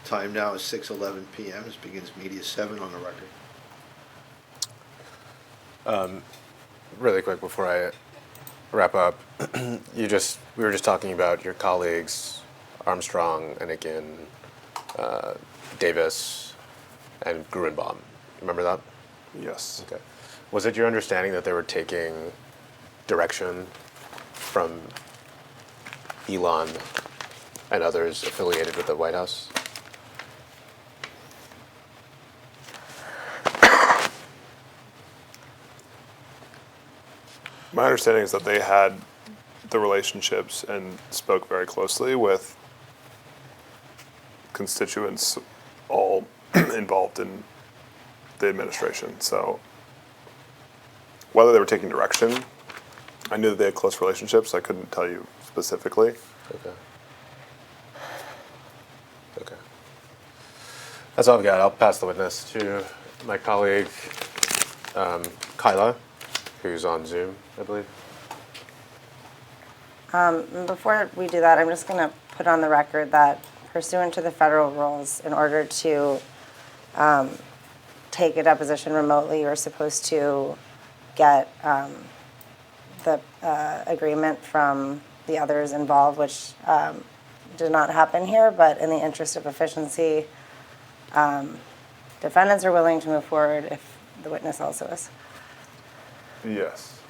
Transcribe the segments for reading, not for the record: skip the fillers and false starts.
Time now is 6:11 p.m. This begins Media 7 on the record. Really quick before I wrap up, we were just talking about your colleagues, Armstrong, Ehikian, Davis, and Gruenbaum. Remember that? Yes. Okay. Was it your understanding that they were taking direction from Elon and others affiliated with the White House? My understanding is that they had the relationships and spoke very closely with constituents all involved in the administration. So whether they were taking direction, I knew that they had close relationships. I couldn't tell you specifically. Okay. Okay. That's all I've got. I'll pass the witness to my colleague, Kyla, who's on Zoom, I believe. Before we do that, I'm just going to put on the record that pursuant to the federal rules, in order to take a deposition remotely, you're supposed to get the agreement from the others involved, which did not happen here, but in the interest of efficiency, defendants are willing to move forward if the witness also is. Yes.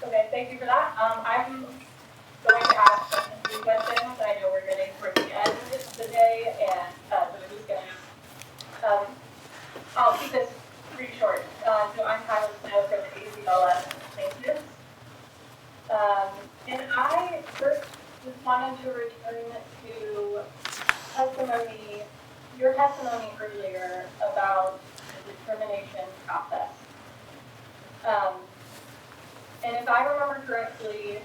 Okay, thank you for that. I'm going to ask a few questions. I know we're getting towards the end of the day, and so I'm just going to, I'll keep this pretty short. So I'm Kyla Snow from the ACLS-AHA. And I first just wanted to return to testimony, your testimony earlier about the determination process. And if I remember correctly,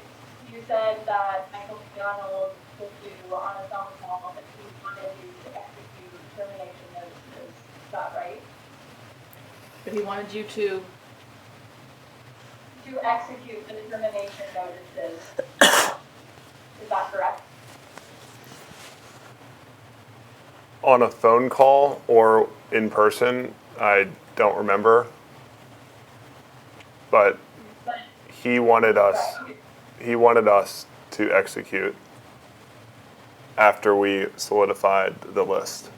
you said that Michael McDonald told you on a phone call that he wanted you to execute termination notices. Is that right? But he wanted you to execute the termination notices. Is that correct? On a phone call or in person, I don't remember. But he wanted us to execute after we solidified the list.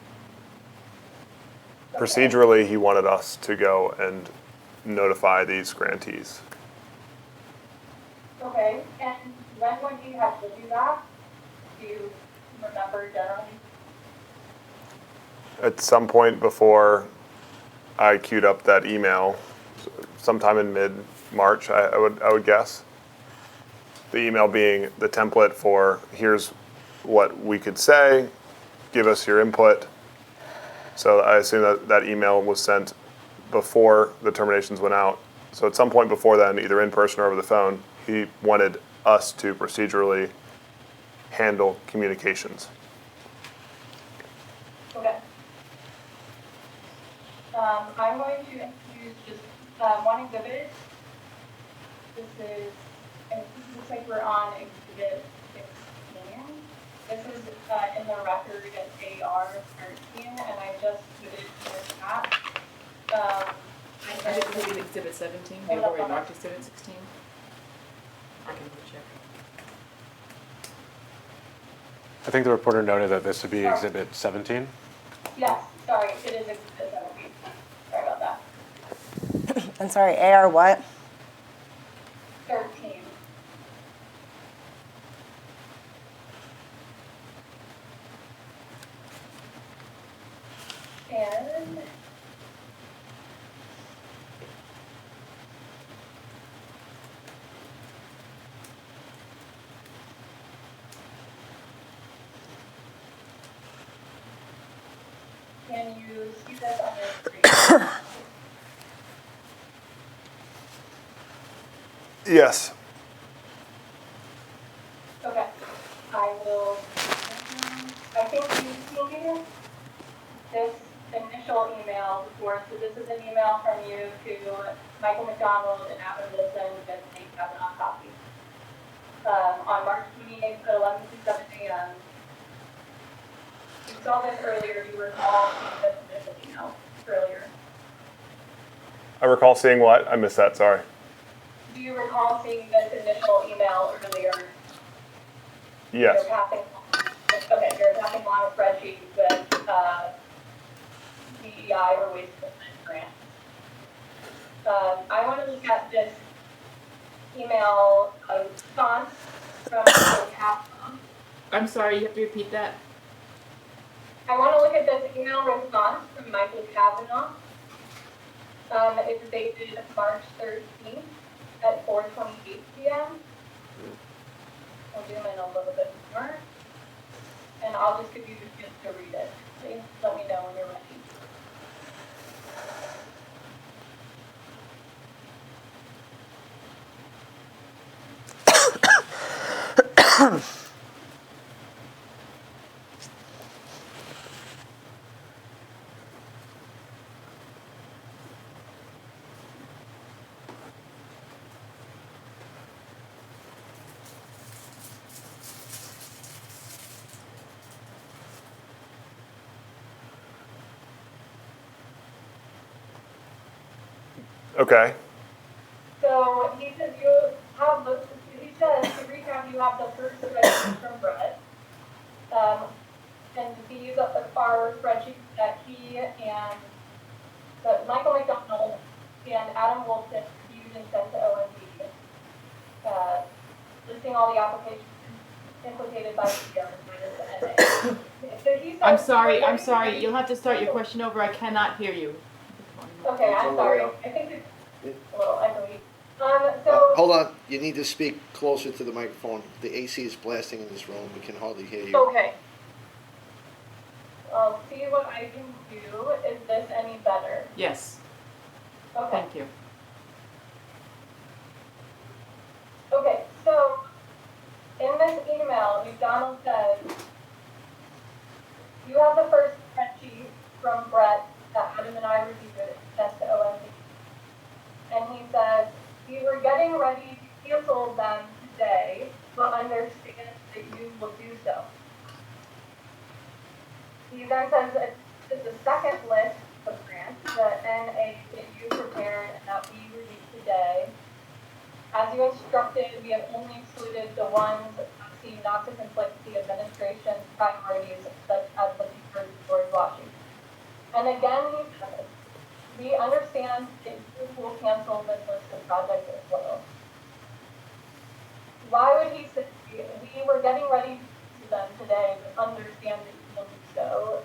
Okay. Procedurally, he wanted us to go and notify these grantees. Okay, and when would he have to do that? Do you remember generally? At some point before I queued up that email, sometime in mid-March, I would guess. The email being the template for here's what we could say, give us your input. So I assume that that email was sent before the terminations went out. So at some point before then, either in person or over the phone, he wanted us to procedurally handle communications. Okay. I'm going to introduce just one exhibit. It looks like we're on exhibit 16. This is in the record at AR 13, and I just put it in the chat. I didn't put in exhibit 17. We've already marked exhibit 16. I can check. I think the reporter noted that this would be Exhibit 17. Yes, sorry, it is exhibit 17. Sorry about that. And sorry, AR what? 13. And can you see this on your screen? Yes. Okay, I will, I think you've seen this initial email before, so this is an email from you to Michael McDonald and Adam Wilson, and they have it on copy. On March 28th at 11:57 a.m. saw this earlier, you recall seeing this initial email earlier. I recall seeing what? I missed that, sorry. Do you recall seeing this initial email earlier? Yes. You're attaching along a spreadsheet with DEI or waste management grant. I want to look at this email response from Michael Kavanaugh. I'm sorry, you have to repeat that. I want to look at this email response from Michael Kavanaugh. It's dated March 13th at 4:28 p.m. I'll zoom in a little bit more. And I'll just give you the chance to read it. Please let me know when you're ready. Okay. So he says you have the, he says, to recap, you have the first spreadsheet from Brett. And these are spreadsheets that he and that Michael McDonald and Adam Wolfson reviewed and sent to OMB, listing all the applications implicated by the NEH. So he says, I'm sorry, you'll have to start your question over, I cannot hear you. Okay, I'm sorry. I think it's a little echoey. So. Hold on, you need to speak closer to the microphone. The AC is blasting in this room, we can hardly hear you. Okay. I'll see what I can do. Is this any better? Yes, Okay. thank you. Okay, so in this email, McDonald says, you have the first spreadsheet from Brett that Adam and I reviewed it and sent to OMB. And he says, we were getting ready to cancel them today, but understand that you will do so. He then says it's the second list of grants that NA that you prepared and that we reviewed today. As you instructed, we have only excluded the ones that seem not to conflict with the administration's priorities, such as looking for George Washington. And again, he says, we understand that you will cancel this list of projects as well. Why would he say we were getting ready to do them today, but understand that you will do so?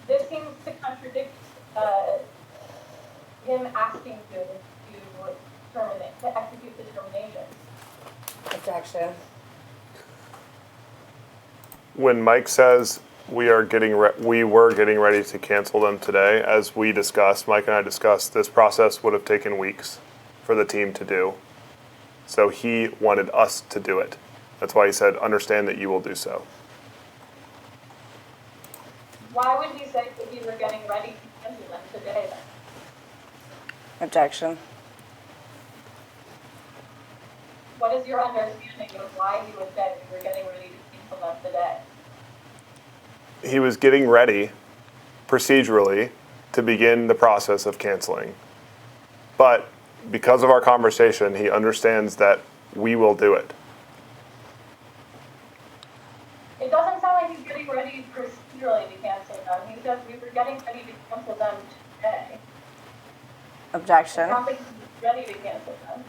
This seems to contradict him asking you to terminate, to execute the termination. Objection. When Mike says we were getting ready to cancel them today, as we discussed, Mike and I discussed, this process would have taken weeks for the team to do. So he wanted us to do it. That's why he said, understand that you will do so. Why would he say that we were getting ready to cancel them today then? Objection. What is your understanding of why he would say we were getting ready to cancel them today? He was getting ready procedurally to begin the process of canceling. But because of our conversation, he understands that we will do it. It doesn't sound like he's getting ready procedurally to cancel them. He says we were getting ready to cancel them today. Objection. I don't think he's ready to cancel them.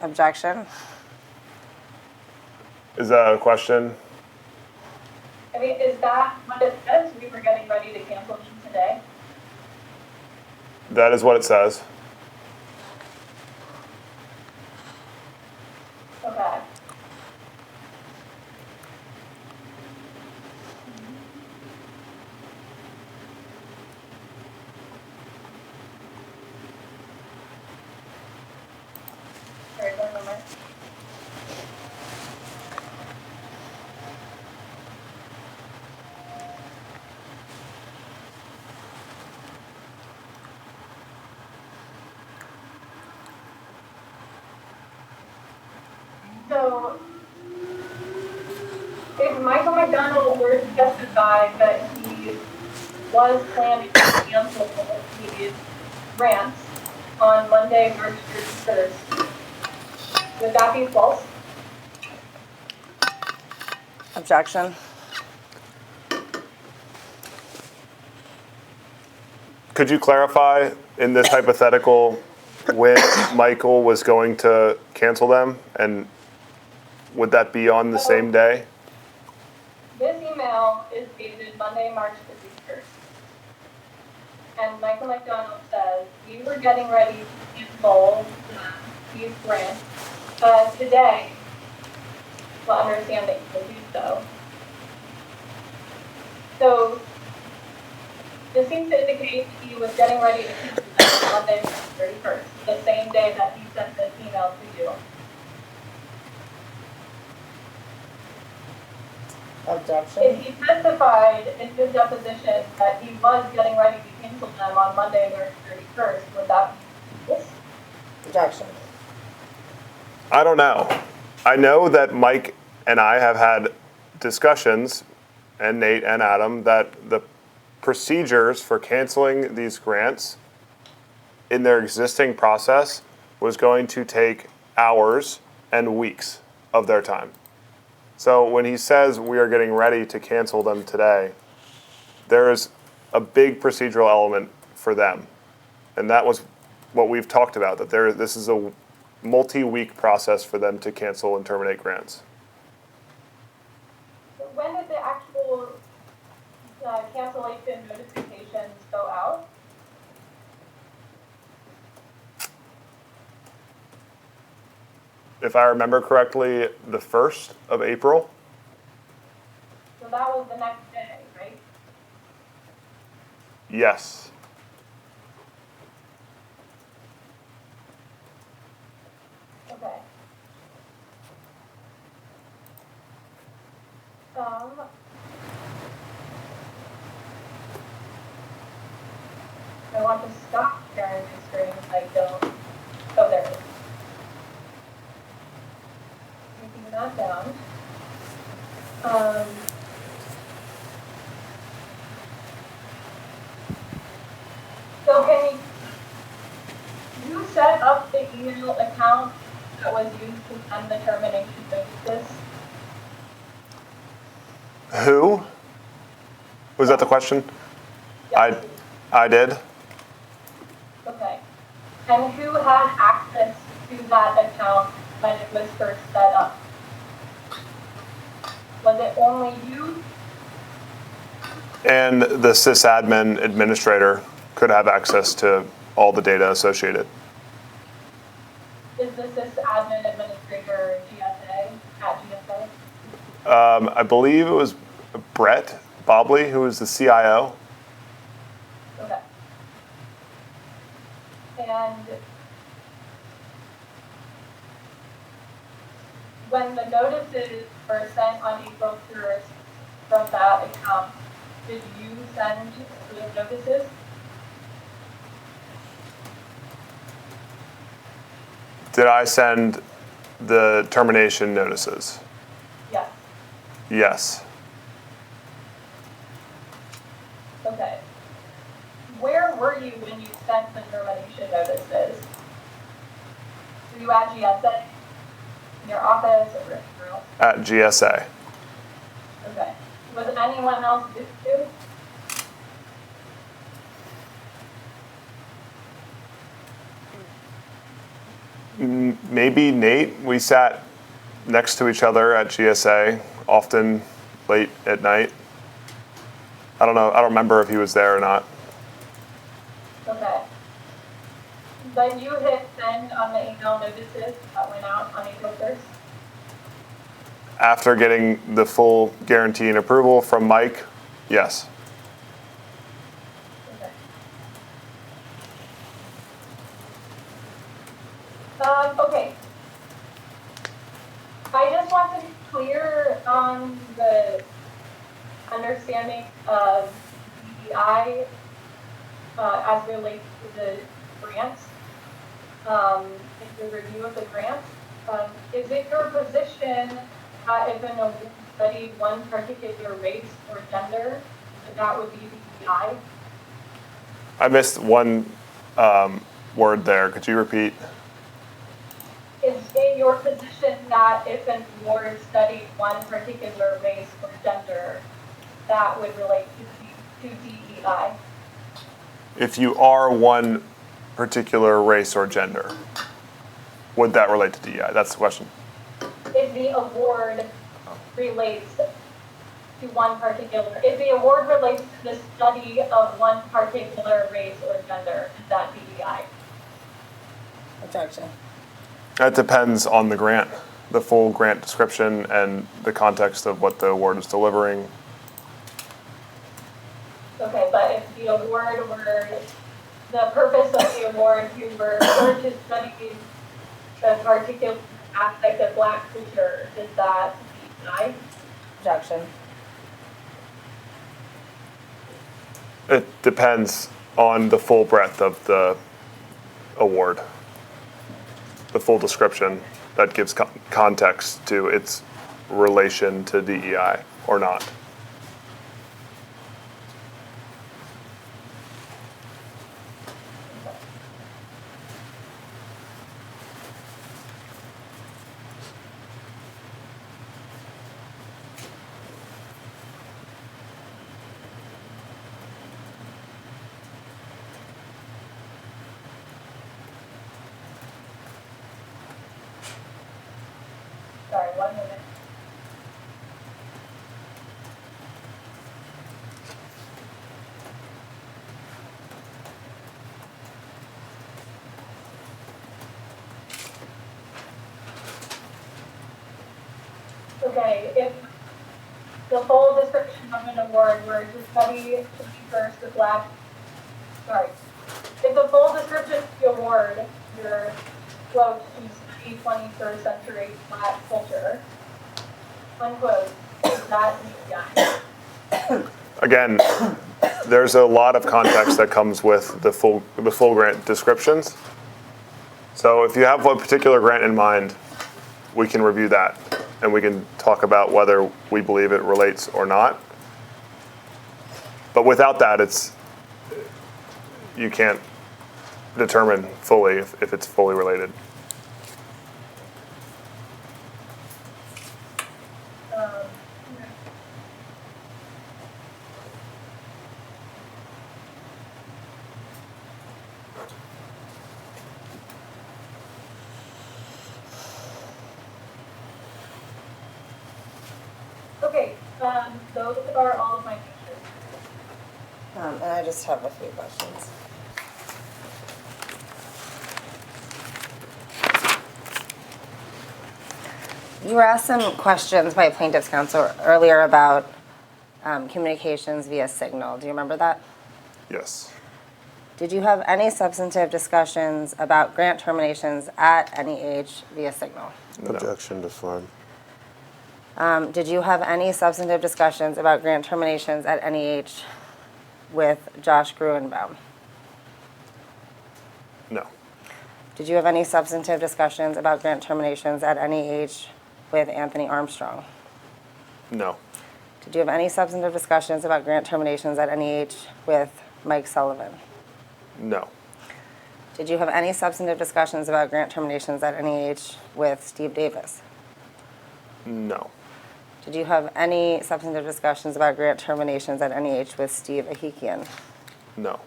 Objection. Is that a question? I mean, is that what it says? We were getting ready to cancel them today? That is what it says. Okay. Sorry, 1 moment. Michael McDonald were to testify that he was planning to cancel these grants on Monday, March 31st. Would that be false? Objection. Could you clarify in this hypothetical when Michael was going to cancel them, and would that be on the same day? This email is dated Monday, March 31st. And Michael McDonald says, we were getting ready to cancel these grants today. We'll understand that you will do so. So, this seems to indicate he was getting ready to cancel them on Monday, March 31st, the same day that he sent this email to you. Objection. If he testified in his deposition that he was getting ready to cancel them on Monday, March 31st, would that be yes? Objection. I don't know. I know that Mike and I have had discussions, and Nate and Adam, that the procedures for canceling these grants in their existing process was going to take hours and weeks of their time. So when he says we are getting ready to cancel them today, there is a big procedural element for them. And that was what we've talked about, that this is a multi-week process for them to cancel and terminate grants. When did the actual cancellation notifications go out? If I remember correctly, the 1st of April. So that was the next day, right? Yes. Okay. I want to stop sharing my screen. I don't. Oh, there it is. Taking that down. So can you set up the email account that was used to send the termination notices? Who? Was that the question? Yes. I did. Okay. And who had access to that account when it was first set up? Was it only you? And the sysadmin administrator could have access to all the data associated. Is the sysadmin administrator GSA at GSA? I believe it was Brett Bobley, who was the CIO. Okay. And when the notices were sent on April 1st from that account, did you send those notices? Did I send the termination notices? Yes. Yes. Okay. Where were you when you sent the termination notices? Were you at GSA? In your office or anywhere else? At GSA. Okay. Was anyone else with you? Maybe Nate. We sat next to each other at GSA, often late at night. I don't know. I don't remember if he was there or not. Okay. But you hit send on the email notices that went out on April 1st? After getting the full guarantee and approval from Mike, yes. Okay. Okay. I just want to be clear on the understanding of DEI as relates to the grants, the review of the grants. Is it your position that if an study one particular race or gender, that would be DEI. I missed one word there. Could you repeat? Is it your position that if an award studied one particular race or gender, that would relate to DEI? If you are one particular race or gender, would that relate to DEI? That's the question. If the award relates to one particular, if the award relates to the study of one particular race or gender, is that DEI? Objection. That depends on the grant, the full grant description and the context of what the award is delivering. Okay, but if the award were, the purpose of the award, you were to study a particular aspect of Black culture, is that DEI? Objection. It depends on the full breadth of the award, the full description that gives context to its relation to DEI or not. Sorry, 1 minute. Okay, if the full description of an award were to study 21st the Black, sorry, if the full description of the award were, quote, to study 21st century Black culture, unquote, is that DEI? Again, there's a lot of context that comes with the full grant descriptions. So if you have a particular grant in mind, we can review that and we can talk about whether we believe it relates or not. But without that, you can't determine fully if it's fully related. Okay, those are all of my questions. And I just have a few questions. You were asked some questions by plaintiff's counsel earlier about communications via signal. Do you remember that? Yes. Did you have any substantive discussions about grant terminations at NEH via signal? No. Objection to form. Did you have any substantive discussions about grant terminations at NEH with Josh Gruenbaum? No. Did you have any substantive discussions about grant terminations at NEH with Anthony Armstrong? No. Did you have any substantive discussions about grant terminations at NEH with Mike Sullivan? No. Did you have any substantive discussions about grant terminations at NEH with Steve Davis? No. Did you have any substantive discussions about grant terminations at NEH with Steve Ehikian? No.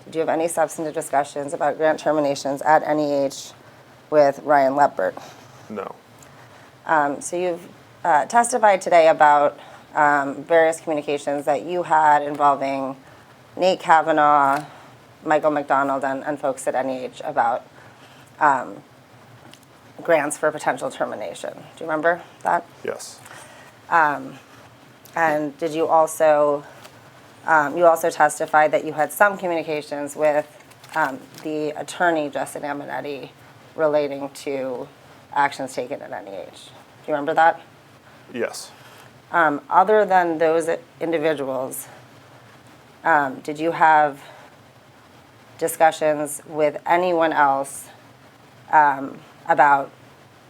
Did you have any substantive discussions about grant terminations at NEH with Ryan Lepert? No. So you've testified today about various communications that you had involving Nate Kavanaugh, Michael McDonald, and folks at NEH about grants for potential termination. Do you remember that? Yes. And did you also testified that you had some communications with the attorney, Justin Amonetti, relating to actions taken at NEH. Do you remember that? Yes. Other than those individuals, did you have discussions with anyone else about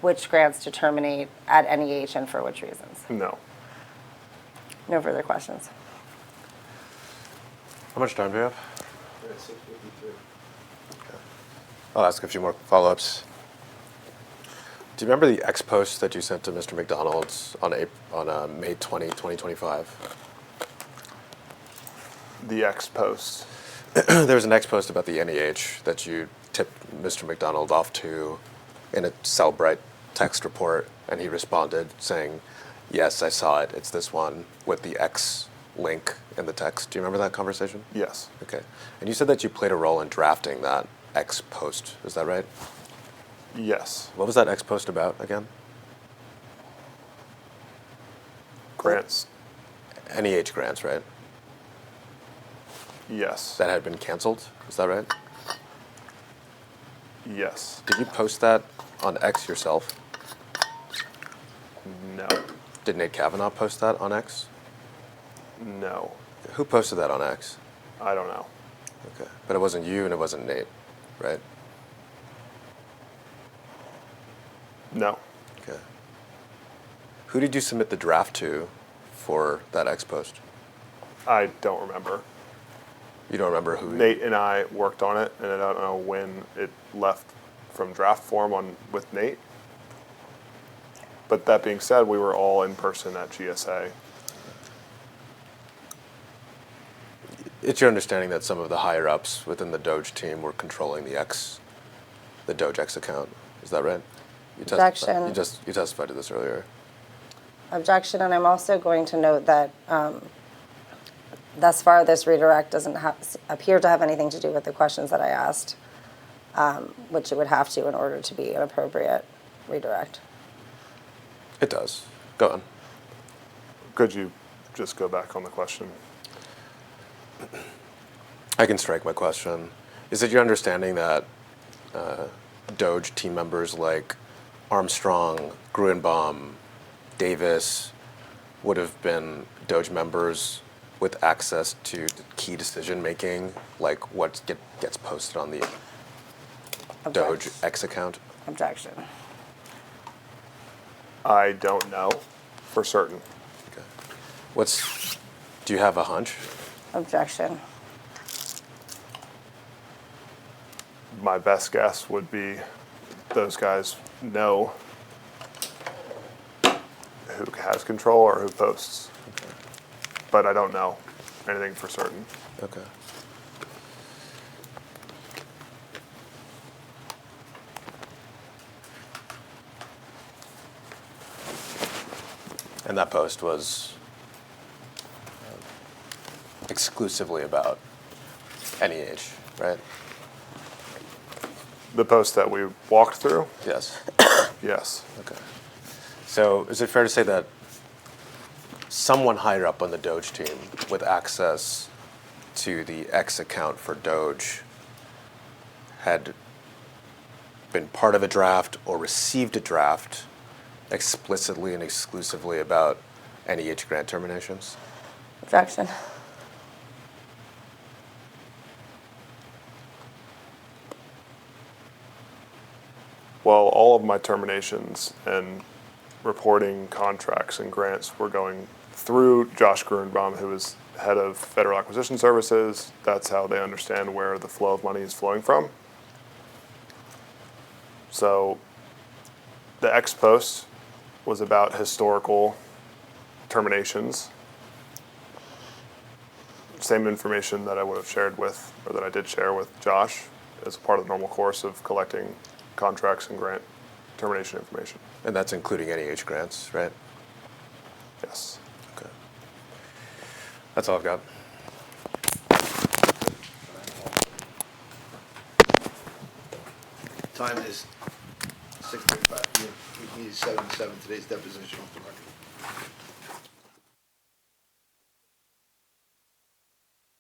which grants to terminate at NEH and for which reasons? No. No further questions. How much time do you have? I'll ask a few more follow-ups. Do you remember the ex post that you sent to Mr. McDonald's on May 20, 2025? The X post. There was an ex post about the NEH that you tipped Mr. McDonald off to in a Cellbrite text report, and he responded saying, yes, I saw it, it's this one, with the X link in the text. Do you remember that conversation? Yes. Okay. And you said that you played a role in drafting that X post, is that right? Yes. What was that X post about again? Grants. NEH grants, right? Yes. That had been canceled, is that right? Yes. Did you post that on X yourself? No. Did Nate Kavanaugh post that on X? No. Who posted that on X? I don't know. Okay. But it wasn't you and it wasn't Nate, right? No. Okay. Who did you submit the draft to for that X post? I don't remember. You don't remember who? Nate and I worked on it, and I don't know when it left from draft form with Nate. But that being said, we were all in person at GSA. It's your understanding that some of the higher ups within the DOGE team were controlling the DOGE X account. Is that right? Objection. You testified to this earlier. Objection, and I'm also going to note that thus far this redirect doesn't appear to have anything to do with the questions that I asked, which it would have to in order to be an appropriate redirect. It does. Go on. Could you just go back on the question? I can strike my question. Is it your understanding that DOGE team members like Armstrong, Gruenbaum, Davis would have been DOGE members with access to key decision making, like what gets posted on the DOGE X account? Objection. I don't know for certain. Okay. Do you have a hunch? Objection. My best guess would be those guys know who has control or who posts. But I don't know anything for certain. Okay. And that post was exclusively about NEH, right? The post that we walked through? Yes. Yes. Okay. So is it fair to say that someone higher up on the DOGE team with access to the X account for DOGE had been part of a draft or received a draft explicitly and exclusively about NEH grant terminations? Objection. Well, all of my terminations and reporting contracts and grants were going through Josh Gruenbaum, who is head of Federal Acquisition Services. That's how they understand where the flow of money is flowing from. So the ex post was about historical terminations. Same information that I would have shared with, or that I did share with Josh as part of the normal course of collecting contracts and grant termination information. And that's including NEH grants, right? Yes. Okay. That's all I've got. Time is 6:35. We need 7:07. Today's deposition off the record.